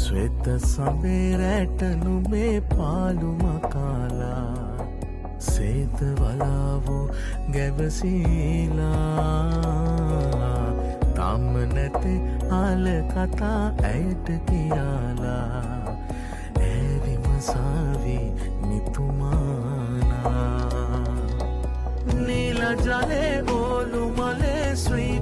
ශ්වෙත සබේරැට නුඹේ පාළුම කාලා සේත වලාවෝ ගැවසීලා තම නැති ආල කතා ඇයට කියාලා ඇවිමසාවි නිතුමානා නිල ජලේ ඕලු මලේ ශ්‍රී